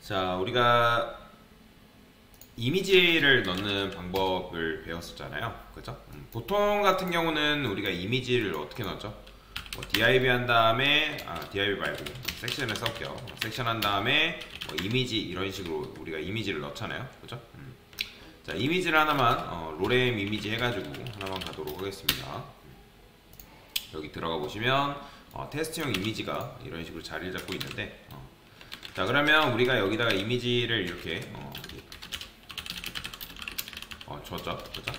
자, 우리가 이미지를 넣는 방법을 배웠었잖아요. 그죠? 보통 같은 경우는 우리가 이미지를 어떻게 넣죠? 뭐 div 한 다음에, div 말고 섹션을 써볼게요. 섹션 한 다음에 뭐 이미지 이런 식으로 우리가 이미지를 넣잖아요. 그죠? 자, 이미지를 하나만, 로렘 이미지 해가지고 하나만 가도록 하겠습니다. 여기 들어가 보시면, 테스트용 이미지가 이런 식으로 자리를 잡고 있는데, 자, 그러면 우리가 여기다가 이미지를 이렇게 줬죠. 그죠?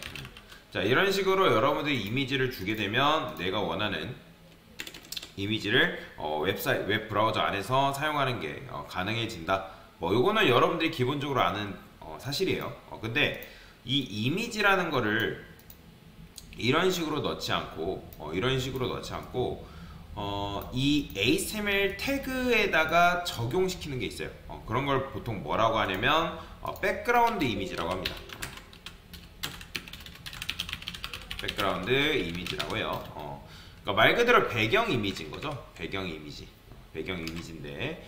자, 이런 식으로 여러분들이 이미지를 주게 되면 내가 원하는 이미지를 웹 브라우저 안에서 사용하는 게 가능해진다. 뭐 요거는 여러분들이 기본적으로 아는 사실이에요. 근데 이 이미지라는 거를 이런 식으로 넣지 않고 이 HTML 태그에다가 적용시키는 게 있어요. 그런 걸 보통 뭐라고 하냐면 백그라운드 이미지라고 합니다. 백그라운드 이미지라고요. 그러니까 말 그대로 배경 이미지인 거죠. 배경 이미지인데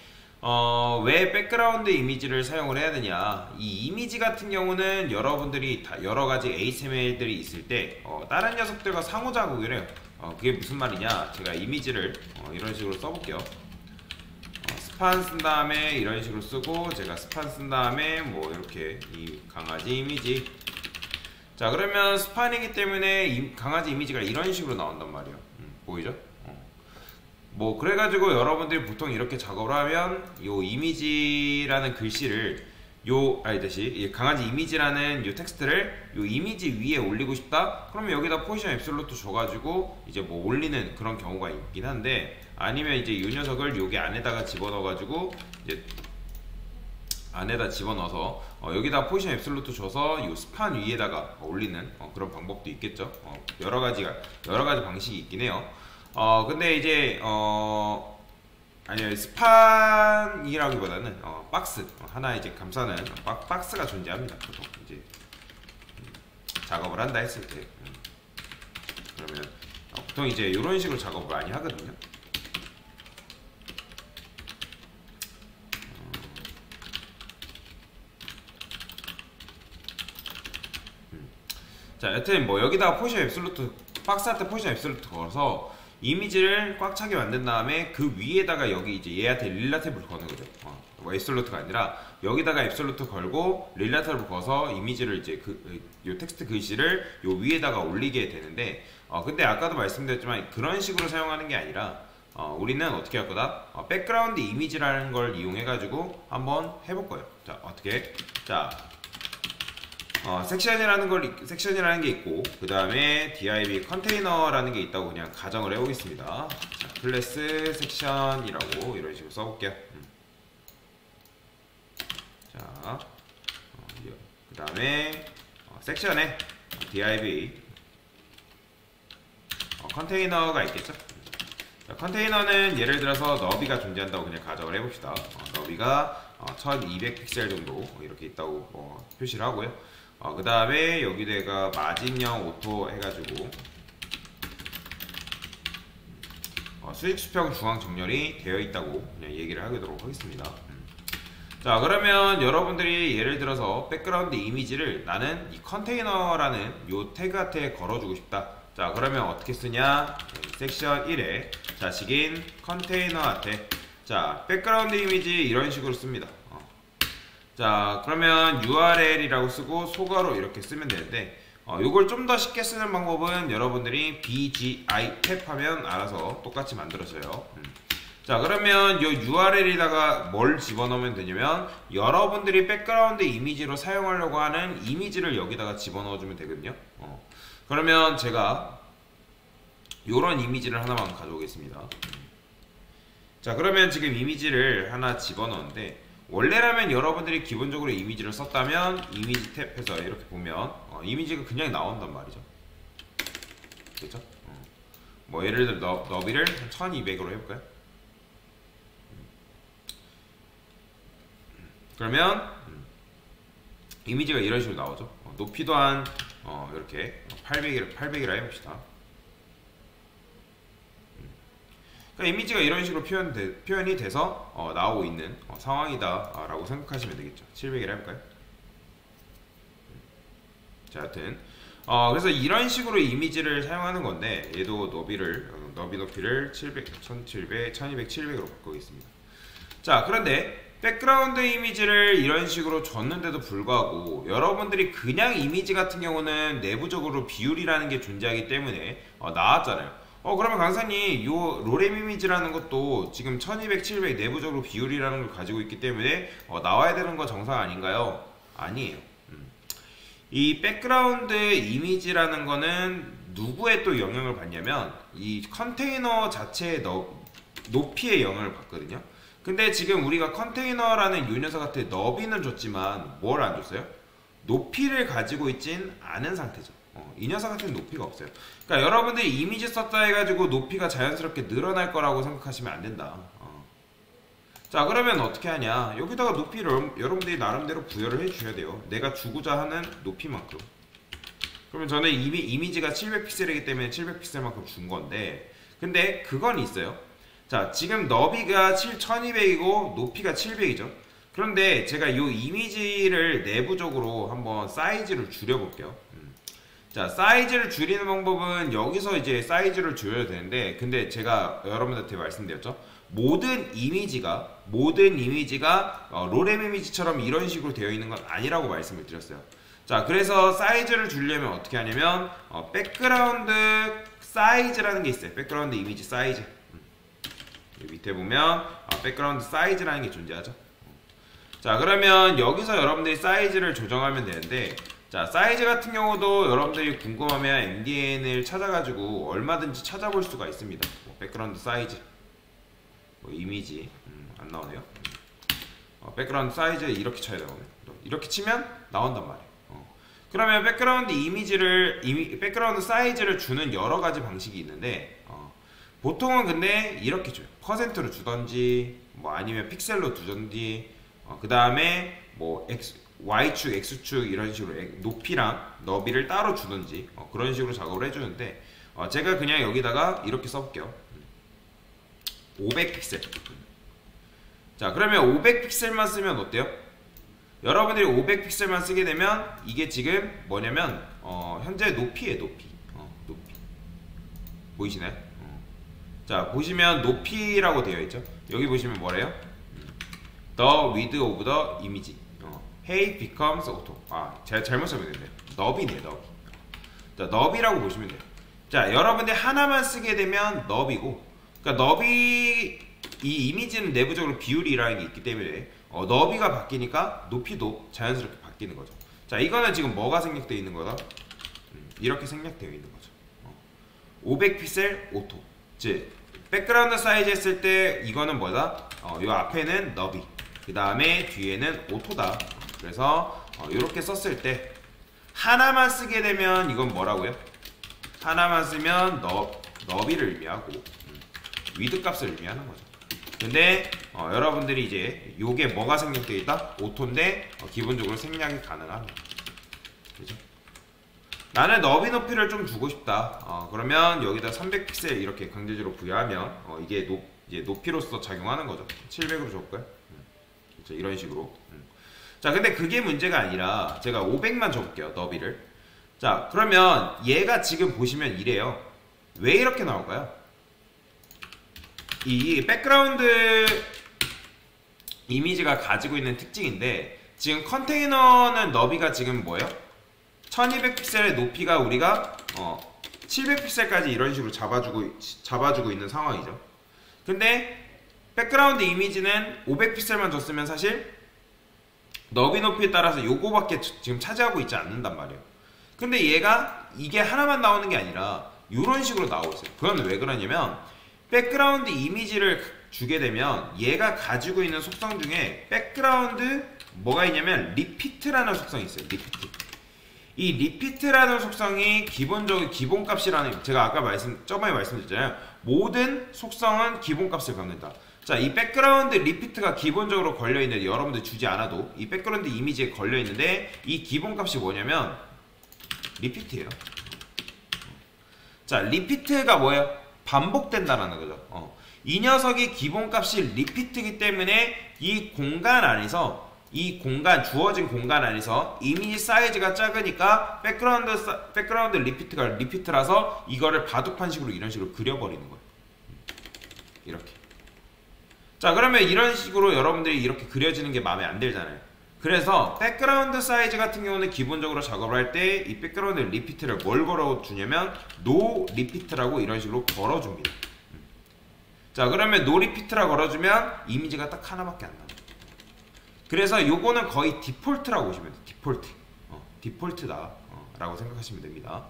왜 백그라운드 이미지를 사용을 해야 되냐? 이 이미지 같은 경우는 여러분들이 다 여러 가지 HTML들이 있을 때 다른 녀석들과 상호작용을 해요. 그게 무슨 말이냐? 제가 이미지를 이런 식으로 써볼게요. 스판 쓴 다음에 이런 식으로 쓰고, 제가 스판 쓴 다음에 뭐 이렇게 이 강아지 이미지. 자, 그러면 스판이기 때문에 강아지 이미지가 이런 식으로 나온단 말이에요. 보이죠? 뭐 그래가지고 여러분들이 보통 이렇게 작업을 하면 요 이미지라는 글씨를 이 강아지 이미지라는 요 텍스트를 요 이미지 위에 올리고 싶다? 그러면 여기다 포지션 앱솔루트 줘가지고 이제 뭐 올리는 그런 경우가 있긴 한데, 아니면 이제 요 녀석을 여기 안에다가 집어넣어가지고 이제 안에다 집어넣어서 여기다 포지션 앱솔루트 줘서 요 스판 위에다가 올리는 그런 방법도 있겠죠. 여러 가지 방식이 있긴 해요. 근데 이제 아니요, 스판이라기보다는 박스 하나 이제 감싸는 박스가 존재합니다. 보통 이제 작업을 한다 했을 때 그러면 보통 이제 이런 식으로 작업을 많이 하거든요. 자, 여튼 뭐 여기다가 포지션 앱솔루트 박스한테 포지션 앱솔루트 걸어서 이미지를 꽉 차게 만든 다음에 그 위에다가 여기 이제 얘한테 릴라티브를 거는 거죠. 뭐 앱솔루트가 아니라 여기다가 앱솔루트 걸고 릴라티브를 거서 이미지를 이제 요 텍스트 글씨를 요 위에다가 올리게 되는데, 근데 아까도 말씀드렸지만 그런 식으로 사용하는 게 아니라 우리는 어떻게 할 거다? 백그라운드 이미지라는 걸 이용해 가지고 한번 해볼 거예요. 자, 어떻게? 자, 섹션이라는 게 있고, 그 다음에 div 컨테이너라는 게 있다고 그냥 가정을 해보겠습니다. 자, 클래스 섹션이라고 이런 식으로 써볼게요. 자, 그 다음에 섹션에 div 컨테이너가 있겠죠. 자, 컨테이너는 예를 들어서 너비가 존재한다고 그냥 가정을 해봅시다. 너비가 1200 픽셀 정도 이렇게 있다고 표시를 하고요. 그 다음에 여기다가 마진형 오토 해가지고 수직 수평 중앙 정렬이 되어 있다고 그냥 얘기를 하도록 하겠습니다. 자, 그러면 여러분들이 예를 들어서 백그라운드 이미지를 나는 이 컨테이너라는 요 태그한테 걸어주고 싶다. 자, 그러면 어떻게 쓰냐? 섹션 1에 자식인 컨테이너한테 자, 백그라운드 이미지 이런 식으로 씁니다. 자, 그러면 URL이라고 쓰고 소가로 이렇게 쓰면 되는데, 요걸 좀 더 쉽게 쓰는 방법은 여러분들이 bgi 탭 하면 알아서 똑같이 만들어져요. 자, 그러면 요 URL에다가 뭘 집어넣으면 되냐면 여러분들이 백그라운드 이미지로 사용하려고 하는 이미지를 여기다가 집어넣어주면 되거든요. 그러면 제가 요런 이미지를 하나만 가져오겠습니다. 자, 그러면 지금 이미지를 하나 집어넣었는데, 원래라면 여러분들이 기본적으로 이미지를 썼다면 이미지 탭에서 이렇게 보면 이미지가 그냥 나온단 말이죠. 그렇죠? 뭐 예를 들어 너비를 1200으로 해볼까요? 그러면 이미지가 이런 식으로 나오죠. 높이도 한 이렇게 800이라 해봅시다. 그러니까 이미지가 이런 식으로 표현이 돼서 나오고 있는 상황이다 라고 생각하시면 되겠죠. 700이라 해볼까요? 자, 하여튼 그래서 이런 식으로 이미지를 사용하는 건데, 얘도 너비 높이를 700, 1700, 1200, 700으로 바꾸겠습니다. 자, 그런데 백그라운드 이미지를 이런 식으로 줬는데도 불구하고 여러분들이 그냥 이미지 같은 경우는 내부적으로 비율이라는 게 존재하기 때문에 나왔잖아요. 그러면 강사님, 요 로렘 이미지라는 것도 지금 1200, 700 내부적으로 비율이라는 걸 가지고 있기 때문에 나와야 되는 거 정상 아닌가요? 아니에요. 이 백그라운드 이미지라는 거는 누구에 또 영향을 받냐면 이 컨테이너 자체의 높이에 영향을 받거든요. 근데 지금 우리가 컨테이너라는 요 녀석한테 너비는 줬지만 뭘 안 줬어요? 높이를 가지고 있진 않은 상태죠. 이 녀석한테는 높이가 없어요. 그러니까 여러분들이 이미지 썼다 해가지고 높이가 자연스럽게 늘어날 거라고 생각하시면 안 된다. 자, 그러면 어떻게 하냐? 여기다가 높이를 여러분들이 나름대로 부여를 해주셔야 돼요. 내가 주고자 하는 높이만큼. 그러면 저는 이미 이미지가 700픽셀이기 때문에 700픽셀만큼 준 건데, 근데 그건 있어요. 자, 지금 너비가 1200이고 높이가 700이죠. 그런데 제가 이 이미지를 내부적으로 한번 사이즈를 줄여볼게요. 자, 사이즈를 줄이는 방법은 여기서 이제 사이즈를 줄여야 되는데, 근데 제가 여러분들한테 말씀드렸죠. 모든 이미지가 로렘 이미지처럼 이런 식으로 되어 있는 건 아니라고 말씀을 드렸어요. 자, 그래서 사이즈를 줄이려면 어떻게 하냐면 백그라운드 사이즈라는 게 있어요. 백그라운드 이미지 사이즈. 여기 밑에 보면 백그라운드 사이즈라는 게 존재하죠. 자, 그러면 여기서 여러분들이 사이즈를 조정하면 되는데, 자, 사이즈 같은 경우도 여러분들이 궁금하면 MDN을 찾아가지고 얼마든지 찾아볼 수가 있습니다. 백그라운드 사이즈, 이미지 안 나오네요. 백그라운드 사이즈 이렇게 쳐야 되거든요. 이렇게 치면 나온단 말이에요. 그러면 백그라운드 사이즈를 주는 여러 가지 방식이 있는데, 보통은 근데 이렇게 줘요. 퍼센트로 주던지, 아니면 픽셀로 두던지, 그 다음에 Y축, X축 이런 식으로 높이랑 너비를 따로 주던지 그런 식으로 작업을 해주는데, 제가 그냥 여기다가 이렇게 써볼게요. 500픽셀. 자, 그러면 500픽셀만 쓰면 어때요? 여러분들이 500픽셀만 쓰게 되면 이게 지금 뭐냐면 현재 높이에요. 높이. 보이시나요? 자, 보시면 높이라고 되어 있죠. 여기 보시면 뭐래요? The width of the image. Hey becomes auto. 제가 잘못 써버렸네요. 너비네요, 너비. 자, 너비라고 보시면 돼요. 자, 여러분들 하나만 쓰게 되면 너비고, 그러니까 너비, 이 이미지는 내부적으로 비율이라는 게 있기 때문에 너비가 바뀌니까 높이도 자연스럽게 바뀌는 거죠. 자, 이거는 지금 뭐가 생략되어 있는 거다? 이렇게 생략되어 있는 거죠. 500픽셀 오토. 즉, 백그라운드 사이즈 했을 때 이거는 뭐다? 요 앞에는 너비, 그 다음에 뒤에는 오토다. 그래서 이렇게 썼을 때 하나만 쓰게 되면 이건 뭐라고요? 하나만 쓰면 너비를 의미하고 위드 값을 의미하는 거죠. 근데 여러분들이 이제 요게 뭐가 생략되어 있다? 오토인데 기본적으로 생략이 가능합니다. 그죠? 나는 너비 높이를 좀 주고 싶다. 그러면 여기다 300픽셀 이렇게 강제적으로 부여하면 이게 이제 높이로서 작용하는 거죠. 700으로 줘볼까요? 그렇죠? 이런 식으로. 자, 근데 그게 문제가 아니라 제가 500만 줘볼게요. 너비를. 자, 그러면 얘가 지금 보시면 이래요. 왜 이렇게 나올까요? 이 백그라운드 이미지가 가지고 있는 특징인데, 지금 컨테이너는 너비가 지금 뭐예요? 1200픽셀의 높이가 우리가 700픽셀까지 이런 식으로 잡아주고 있는 상황이죠. 근데 백그라운드 이미지는 500픽셀만 줬으면 사실 너비 높이에 따라서 요거밖에 지금 차지하고 있지 않는단 말이에요. 근데 얘가 이게 하나만 나오는 게 아니라 이런 식으로 나오고 있어요. 그건 왜 그러냐면 백그라운드 이미지를 주게 되면 얘가 가지고 있는 속성 중에 백그라운드 뭐가 있냐면 리피트라는 속성이 있어요. 리피트. 이 리피트라는 속성이 기본적인 기본값이라는, 제가 아까 저번에 말씀드렸잖아요. 모든 속성은 기본값을 갖는다. 자, 이 백그라운드 리피트가 기본적으로 걸려있는데, 여러분들 주지 않아도 이 백그라운드 이미지에 걸려있는데, 이 기본값이 뭐냐면 리피트예요. 자, 리피트가 뭐예요? 반복된다라는 거죠. 이 녀석이 기본값이 리피트이기 때문에 이 공간 안에서 주어진 공간 안에서 이미지 사이즈가 작으니까 백그라운드 리피트가 리피트라서 이거를 바둑판식으로 이런 식으로 그려버리는 거예요. 이렇게. 자, 그러면 이런 식으로 여러분들이 이렇게 그려지는 게 마음에 안 들잖아요. 그래서 백그라운드 사이즈 같은 경우는 기본적으로 작업을 할 때 이 백그라운드 리피트를 뭘 걸어주냐면 노 리피트라고 이런 식으로 걸어줍니다. 자, 그러면 노 리피트라 걸어주면 이미지가 딱 하나밖에 안 나와요. 그래서 요거는 거의 디폴트라고 보시면 돼요. 디폴트. 디폴트다 라고 생각하시면 됩니다.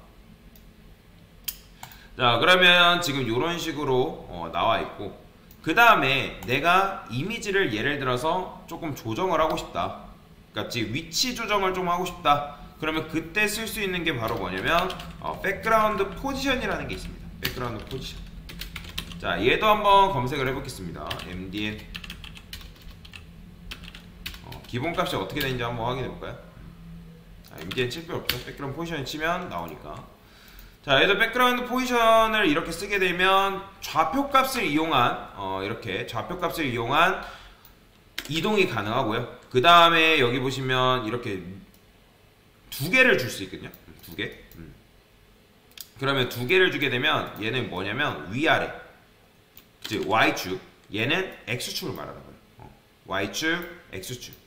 자, 그러면 지금 요런 식으로 나와 있고, 그 다음에 내가 이미지를 예를 들어서 조금 조정을 하고 싶다. 그러니까 지금 위치 조정을 좀 하고 싶다. 그러면 그때 쓸 수 있는 게 바로 뭐냐면 백그라운드 포지션이라는 게 있습니다. 백그라운드 포지션. 자, 얘도 한번 검색을 해보겠습니다. MDN 기본값이 어떻게 되는지 한번 확인해볼까요? MDN 칠 필요 없죠. 백그라운드 포지션 치면 나오니까. 자, 얘도 백그라운드 포지션을 이렇게 쓰게 되면 좌표값을 이용한 이렇게 좌표값을 이용한 이동이 가능하고요. 그 다음에 여기 보시면 이렇게 두 개를 줄 수 있거든요. 두 개. 그러면 두 개를 주게 되면 얘는 뭐냐면 위아래, 즉 Y축, 얘는 X축을 말하는 거예요. Y축, X축.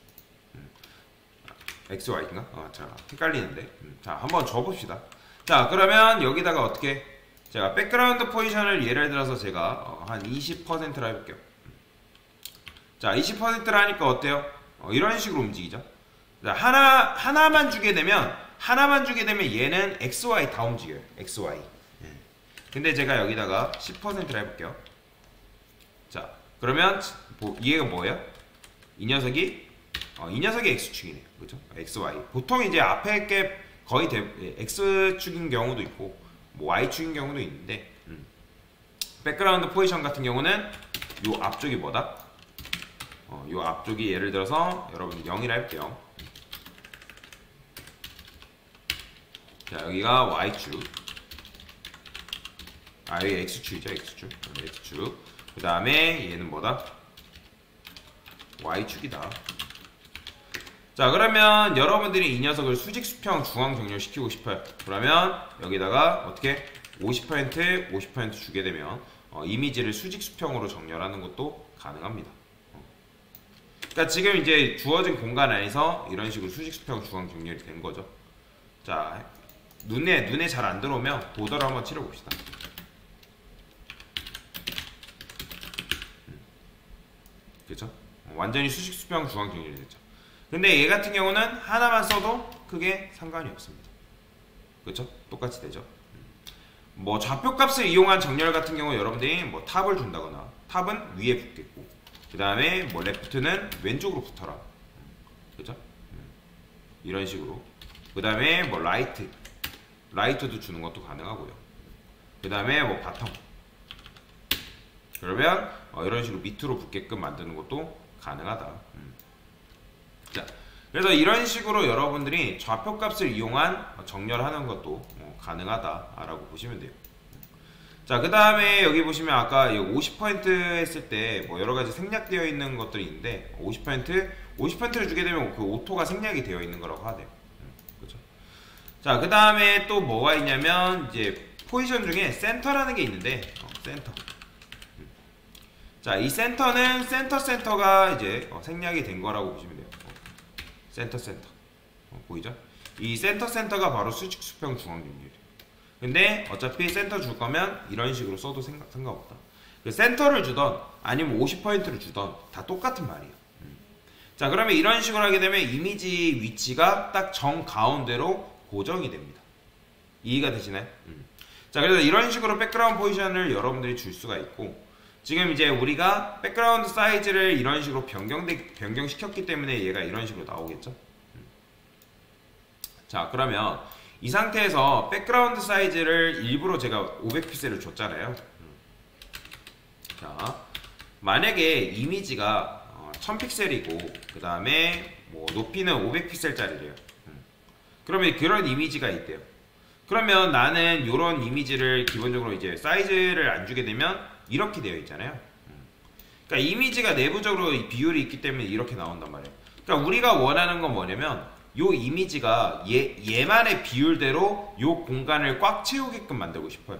XY인가? 자, 헷갈리는데. 자, 한번 줘봅시다. 자, 그러면 여기다가 어떻게 제가 백그라운드 포지션을 예를 들어서 제가 한 20%라 해볼게요. 자, 20%라 하니까 어때요? 이런 식으로 움직이죠. 자, 하나만 주게 되면 얘는 XY 다 움직여요. XY. 근데 제가 여기다가 10%라 해볼게요. 자, 그러면 얘가 뭐예요? 이 녀석이 X축이네요. 그렇죠? XY. 보통 이제 앞에 게 거의 X축인 경우도 있고 뭐 Y축인 경우도 있는데 백그라운드 포지션 같은 경우는 요 앞쪽이 뭐다? 요 앞쪽이 예를 들어서 여러분 0이라 할게요. 자, 여기가 Y축, 여기 X축이죠. X축. 그 다음에 얘는 뭐다? Y축이다. 자, 그러면 여러분들이 이 녀석을 수직 수평 중앙 정렬시키고 싶어요. 그러면 여기다가 어떻게 50% 주게 되면 이미지를 수직 수평으로 정렬하는 것도 가능합니다. 그러니까 지금 이제 주어진 공간 안에서 이런 식으로 수직 수평 중앙 정렬이 된 거죠. 자, 눈에 잘 안 들어오면 보더를 한번 치러 봅시다. 그렇죠? 완전히 수직 수평 중앙 정렬이 됐죠. 근데 얘 같은 경우는 하나만 써도 크게 상관이 없습니다. 그렇죠? 똑같이 되죠. 뭐 좌표값을 이용한 정렬 같은 경우 여러분들이 뭐 탑을 준다거나 탑은 위에 붙겠고 그 다음에 뭐 레프트는 왼쪽으로 붙어라. 그렇죠? 이런 식으로. 그 다음에 뭐 라이트도 주는 것도 가능하고요. 그 다음에 뭐 바텀. 그러면 이런 식으로 밑으로 붙게끔 만드는 것도 가능하다. 자, 그래서 이런 식으로 여러분들이 좌표값을 이용한 정렬하는 것도 가능하다라고 보시면 돼요. 자, 그 다음에 여기 보시면 아까 50% 했을 때 뭐 여러가지 생략되어 있는 것들이 있는데 50%를 주게 되면 그 오토가 생략이 되어 있는 거라고 하네요. 그렇죠? 자, 그 다음에 또 뭐가 있냐면 이제 포지션 중에 센터라는 게 있는데 센터. 자, 이 센터는 센터가 이제 생략이 된 거라고 보시면 돼요. 센터 보이죠? 이 센터가 바로 수직 수평 중앙 정렬이에요. 근데 어차피 센터 줄 거면 이런 식으로 써도 상관없다. 센터를 주던 아니면 50%를 주던 다 똑같은 말이에요. 자, 그러면 이런 식으로 하게 되면 이미지 위치가 딱 정 가운데로 고정이 됩니다. 이해가 되시나요? 자, 그래서 이런 식으로 백그라운드 포지션을 여러분들이 줄 수가 있고 지금 이제 우리가 백그라운드 사이즈를 이런 식으로 변경시켰기 때문에 얘가 이런 식으로 나오겠죠. 자, 그러면 이 상태에서 백그라운드 사이즈를 일부러 제가 500픽셀을 줬잖아요. 자, 만약에 이미지가 1000픽셀이고 그 다음에 뭐 높이는 500픽셀짜리래요. 그러면 그런 이미지가 있대요. 그러면 나는 이런 이미지를 기본적으로 이제 사이즈를 안 주게 되면 이렇게 되어 있잖아요. 그러니까 이미지가 내부적으로 이 비율이 있기 때문에 이렇게 나온단 말이에요. 그러니까 우리가 원하는 건 뭐냐면 요 이미지가 얘만의 비율대로 요 공간을 꽉 채우게끔 만들고 싶어요.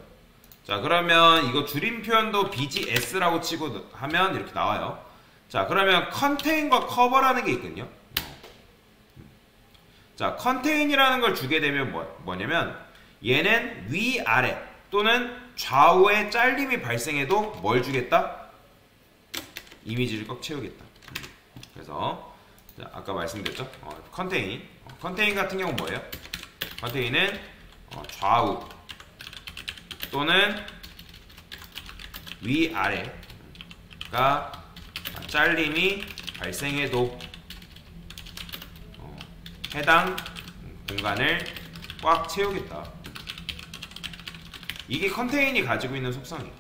자, 그러면 이거 줄임 표현도 BGS라고 치고 하면 이렇게 나와요. 자, 그러면 컨테인과 커버라는 게 있거든요. 자, 컨테인이라는 걸 주게 되면 뭐냐면 얘는 위아래 또는 좌우에 잘림이 발생해도 뭘 주겠다? 이미지를 꽉 채우겠다. 그래서 자, 아까 말씀드렸죠? 컨테인. 컨테인 같은 경우는 뭐예요? 컨테인은 좌우 또는 위아래가 잘림이 발생해도 해당 공간을 꽉 채우겠다. 이게 컨테인이 가지고 있는 속성이에요.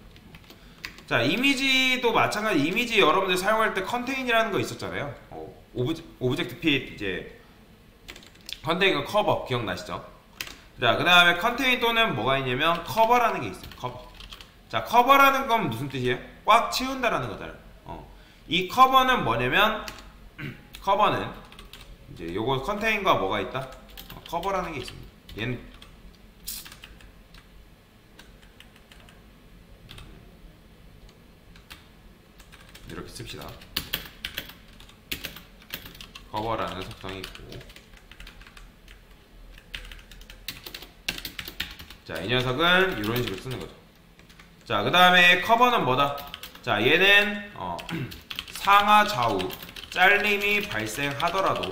자, 이미지도 마찬가지. 이미지 여러분들 사용할 때 컨테인이라는 거 있었잖아요. 오브젝트 핏 이제 컨테인과 커버 기억나시죠? 자, 그 다음에 컨테인 또는 뭐가 있냐면 커버라는 게 있어요. 커버. 자, 커버라는 건 무슨 뜻이에요? 꽉 채운다라는 거잖아요. 이 커버는 뭐냐면 커버는 이제 요거 컨테인과 뭐가 있다? 커버라는 게 있습니다. 얘는 이렇게 씁시다. 커버라는 속성이 있고, 자, 이 녀석은 이런 식으로 쓰는 거죠. 자, 그 다음에 커버는 뭐다? 자, 얘는 상하 좌우 잘림이 발생하더라도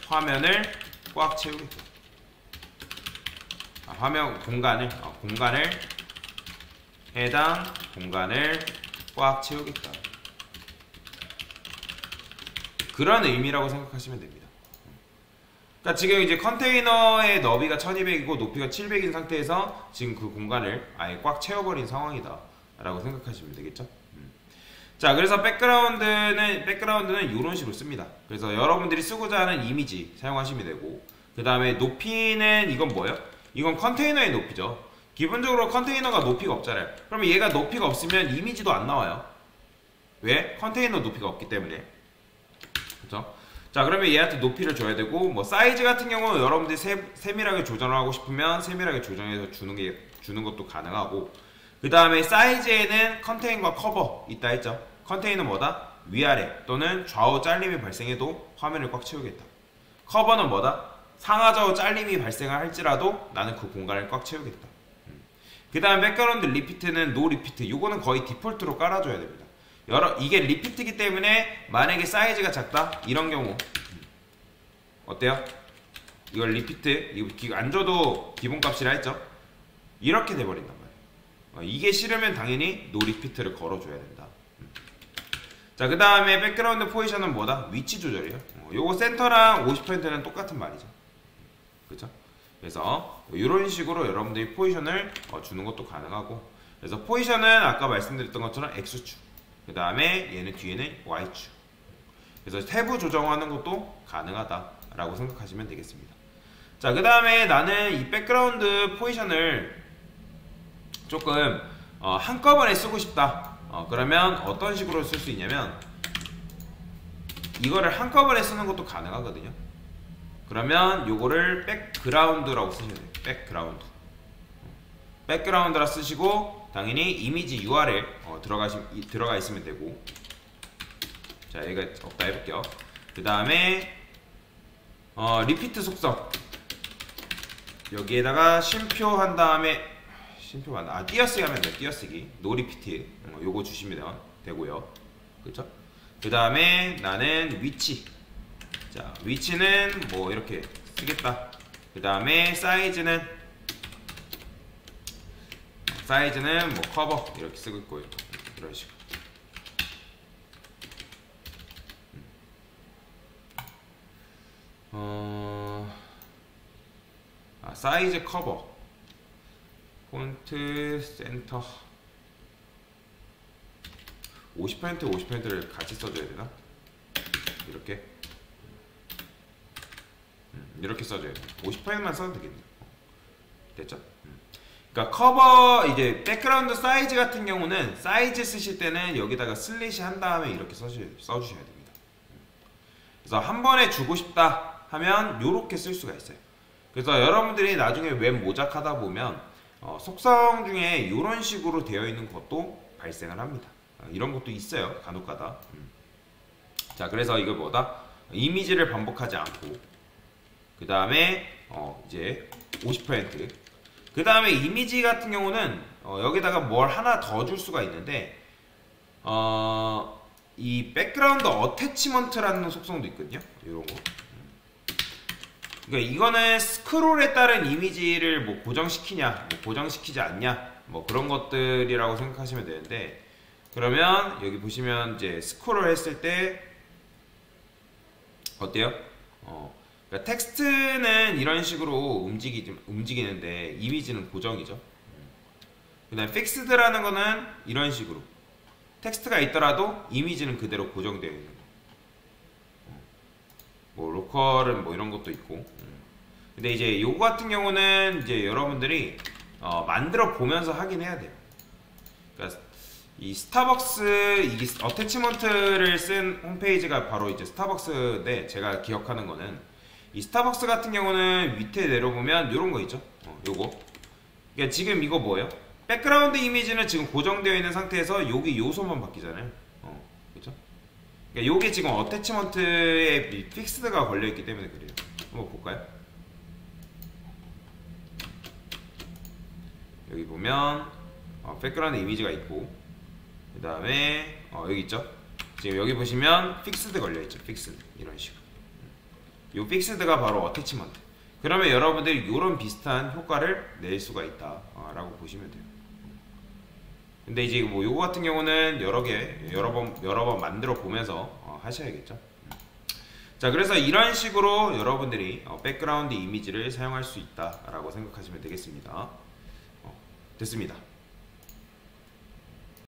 화면을 꽉 채우겠죠. 화면 공간을 해당 공간을 꽉 채우겠다. 그런 의미라고 생각하시면 됩니다. 그러니까 지금 이제 컨테이너의 너비가 1200이고 높이가 700인 상태에서 지금 그 공간을 아예 꽉 채워버린 상황이다 라고 생각하시면 되겠죠. 자, 그래서 백그라운드는 이런 식으로 씁니다. 그래서 여러분들이 쓰고자 하는 이미지 사용하시면 되고, 그 다음에 높이는 이건 뭐예요? 이건 컨테이너의 높이죠. 기본적으로 컨테이너가 높이가 없잖아요. 그러면 얘가 높이가 없으면 이미지도 안 나와요. 왜? 컨테이너 높이가 없기 때문에. 그렇죠? 자, 그러면 얘한테 높이를 줘야 되고, 뭐 사이즈 같은 경우는 여러분들이 세밀하게 조정을 하고 싶으면 세밀하게 조정해서 주는 것도 가능하고, 그 다음에 사이즈에는 컨테인과 커버 있다 했죠. 컨테인은 뭐다? 위아래 또는 좌우 잘림이 발생해도 화면을 꽉 채우겠다. 커버는 뭐다? 상하좌우 잘림이 발생할지라도 나는 그 공간을 꽉 채우겠다. 그 다음 백그라운드 리피트는 노 리피트. 이거는 거의 디폴트로 깔아줘야 됩니다. 이게 리피트이기 때문에 만약에 사이즈가 작다 이런 경우 어때요? 이걸 리피트 이거 안 줘도 기본값이라 했죠. 이렇게 돼버린단 말이에요. 이게 싫으면 당연히 노 리피트를 걸어줘야 된다. 자, 그 다음에 백그라운드 포지션은 뭐다? 위치 조절이에요. 요거 센터랑 50%는 똑같은 말이죠. 그쵸? 그래서 이런 식으로 여러분들이 포지션을 주는 것도 가능하고, 그래서 포지션은 아까 말씀드렸던 것처럼 X축, 그 다음에 얘는 뒤에는 Y축. 그래서 세부 조정하는 것도 가능하다라고 생각하시면 되겠습니다. 자, 그 다음에 나는 이 백그라운드 포지션을 조금 한꺼번에 쓰고 싶다. 그러면 어떤 식으로 쓸 수 있냐면 이거를 한꺼번에 쓰는 것도 가능하거든요. 그러면 요거를 백그라운드라고 쓰시면 돼요. 백그라운드. 백그라운드라 쓰시고 당연히 이미지 URL 들어가 있으면 되고, 자, 얘가 없다 해볼게요. 그 다음에 리피트 속성 여기에다가 쉼표 한 다음에 쉼표 맞나? 띄어쓰기 하면 돼요. 띄어쓰기 노 리피트 요거 주시면 되고요. 그쵸? 그 다음에 나는 위치, 자, 위치는 뭐 이렇게 쓰겠다. 그 다음에 사이즈는 뭐 커버 이렇게 쓰고 있고요. 이런 식으로. 사이즈 커버 폰트 센터 50%를 같이 써줘야 되나? 이렇게 이렇게 써줘야 돼. 50%만 써도 되겠네요. 됐죠? 그러니까 커버 이제 백그라운드 사이즈 같은 경우는 사이즈 쓰실 때는 여기다가 슬래시 한 다음에 이렇게 써주셔야 됩니다. 그래서 한 번에 주고 싶다 하면 이렇게 쓸 수가 있어요. 그래서 여러분들이 나중에 웹 모작하다 보면 속성 중에 이런 식으로 되어 있는 것도 발생을 합니다. 이런 것도 있어요, 간혹가다. 자, 그래서 이걸 뭐다? 이미지를 반복하지 않고, 그 다음에 이제 50%. 그 다음에 이미지 같은 경우는 여기다가 뭘 하나 더 줄 수가 있는데, 이 백그라운드 어태치먼트라는 속성도 있거든요. 이런 거. 그러니까 이거는 스크롤에 따른 이미지를 뭐 고정시키냐, 뭐 고정시키지 않냐, 뭐 그런 것들이라고 생각하시면 되는데, 그러면 여기 보시면 이제 스크롤 했을 때 어때요? 그러니까 텍스트는 이런 식으로 움직이는데 이미지는 고정이죠. 그 다음에 픽스드라는 거는 이런 식으로 텍스트가 있더라도 이미지는 그대로 고정되어 있는 거. 뭐 로컬은 뭐 이런 것도 있고. 근데 이제 요거 같은 경우는 이제 여러분들이 만들어 보면서 하긴 해야 돼요. 그러니까 이 스타벅스 이 어태치먼트를 쓴 홈페이지가 바로 이제 스타벅스인데, 제가 기억하는 거는 이 스타벅스 같은 경우는 밑에 내려보면 요런 거 있죠. 요거. 그러니까 지금 이거 뭐예요? 백그라운드 이미지는 지금 고정되어 있는 상태에서 여기 요소만 바뀌잖아요. 그렇죠? 그러니까 요게 지금 어태치먼트에 픽스드가 걸려있기 때문에 그래요. 한번 볼까요? 여기 보면 백그라운드 이미지가 있고, 그 다음에 여기 있죠. 지금 여기 보시면 픽스드 걸려있죠. 픽스드 이런 식으로. 요 픽스드가 바로 어태치먼트. 그러면 여러분들이 이런 비슷한 효과를 낼 수가 있다 라고 보시면 돼요. 근데 이제 뭐 요거 같은 경우는 여러 번 만들어 보면서 하셔야겠죠. 자, 그래서 이런 식으로 여러분들이 백그라운드 이미지를 사용할 수 있다 라고 생각하시면 되겠습니다. 됐습니다.